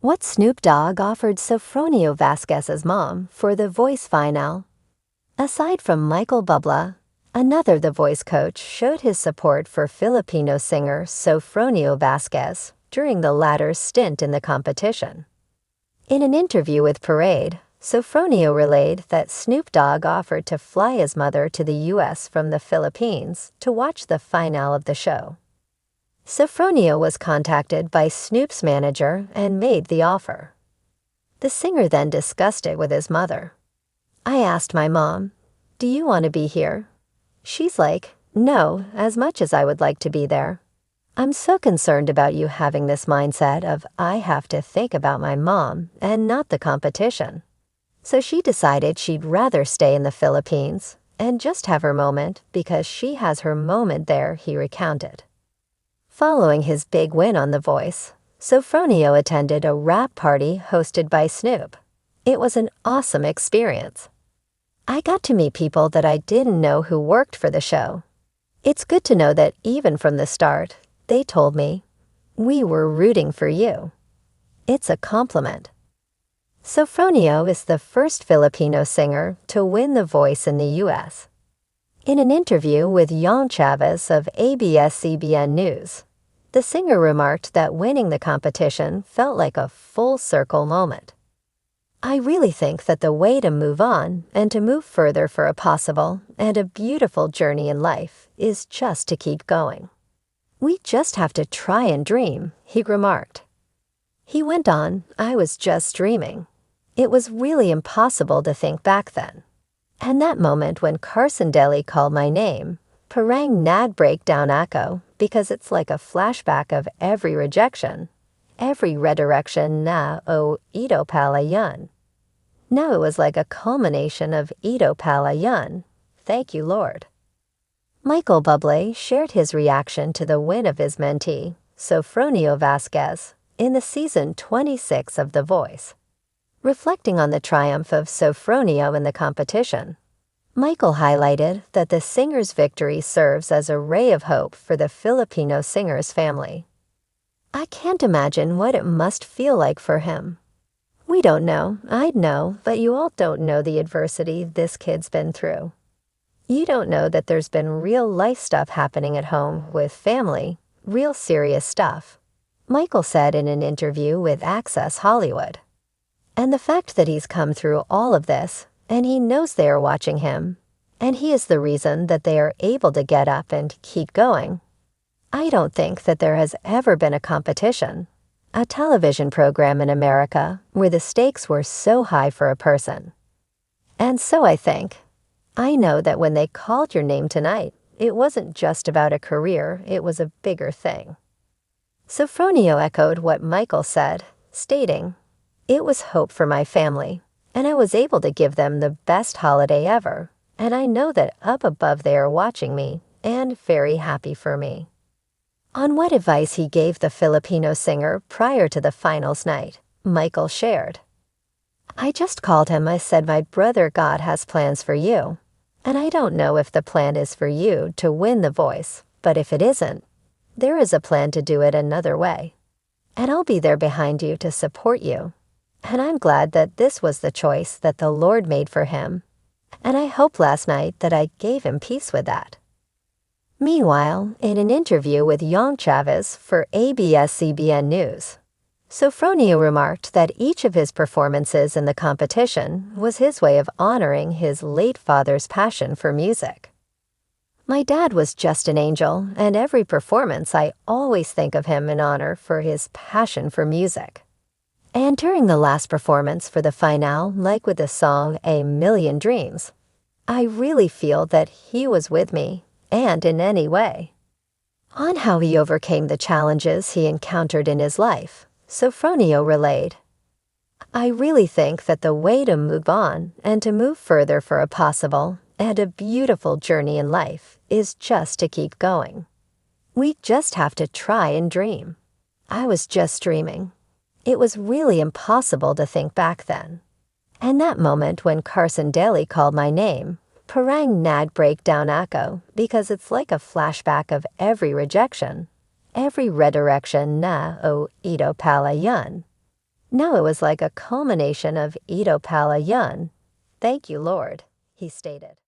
What Snoop Dogg offered Sofronio Vasquez's mom for the Voice final. Aside from Michael Bublé, another The Voice coach showed his support for Filipino singer Sofronio Vasquez during the latter's stint in the competition. In an interview with Parade, Sofronio relayed that Snoop Dogg offered to fly his mother to the U.S. from the Philippines to watch the finale of the show. Sofronio was contacted by Snoop's manager and made the offer. The singer then discussed it with his mother. "I asked my mom, 'Do you want to be here?' She's like, 'No, as much as I would like to be there. I'm so concerned about you having this mindset of I have to think about my mom and not the competition.' So she decided she'd rather stay in the Philippines and just have her moment because she has her moment there," he recounted. Following his big win on The Voice, Sofronio attended a rap party hosted by Snoop. "It was an awesome experience. I got to meet people that I didn't know who worked for the show. It's good to know that even from the start, they told me, 'We were rooting for you.' It's a compliment." Sofronio is the first Filipino singer to win The Voice in the U.S. In an interview with Yang Chavez of ABS-CBN News, the singer remarked that winning the competition felt like a full-circle moment. "I really think that the way to move on and to move further for a possible and a beautiful journey in life is just to keep going. We just have to try and dream," he remarked. He went on, "I was just dreaming. It was really impossible to think back then. And that moment when Carson Daly called my name, parang nag-breakdown ako because it's like a flashback of every rejection, every redirection na o ito pala yun. Now it was like a culmination of ito pala yun. Thank you, Lord." Michael Bublé shared his reaction to the win of his mentee, Sofronio Vasquez, in the season 26 of The Voice. Reflecting on the triumph of Sofronio in the competition, Michael highlighted that the singer's victory serves as a ray of hope for the Filipino singer's family. "I can't imagine what it must feel like for him. We don't know, I'd know, but you all don't know the adversity this kid's been through. You don't know that there's been real life stuff happening at home with family, real serious stuff," Michael said in an interview with Access Hollywood. "And the fact that he's come through all of this, and he knows they are watching him, and he is the reason that they are able to get up and keep going. I don't think that there has ever been a competition, a television program in America where the stakes were so high for a person. And so I know that when they called your name tonight, it wasn't just about a career, it was a bigger thing." Sofronio echoed what Michael said, stating, "It was hope for my family, and I was able to give them the best holiday ever, and I know that up above they are watching me and very happy for me." On what advice he gave the Filipino singer prior to the finals night, Michael shared, "I just called him. I said, 'My brother, God has plans for you, and I don't know if the plan is for you to win The Voice, but if it isn't, there is a plan to do it another way. And I'll be there behind you to support you. And I'm glad that this was the choice that the Lord made for him. And I hope last night that I gave him peace with that." Meanwhile, in an interview with Yang Chavez for ABS-CBN News, Sofronio remarked that each of his performances in the competition was his way of honoring his late father's passion for music. "My dad was just an angel, and every performance I always think of him in honor for his passion for music. And during the last performance for the finale, like with the song A Million Dreams, I really feel that he was with me, and in any way." On how he overcame the challenges he encountered in his life, Sofronio relayed, "I really think that the way to move on and to move further for a possible and a beautiful journey in life is just to keep going. We just have to try and dream. I was just dreaming. It was really impossible to think back then. And that moment when Carson Daly called my name, parang nag-breakdown ako because it's like a flashback of every rejection, every redirection na o ito pala yun. Now it was like a culmination of Ito Pala Yun. Thank you, Lord, he stated.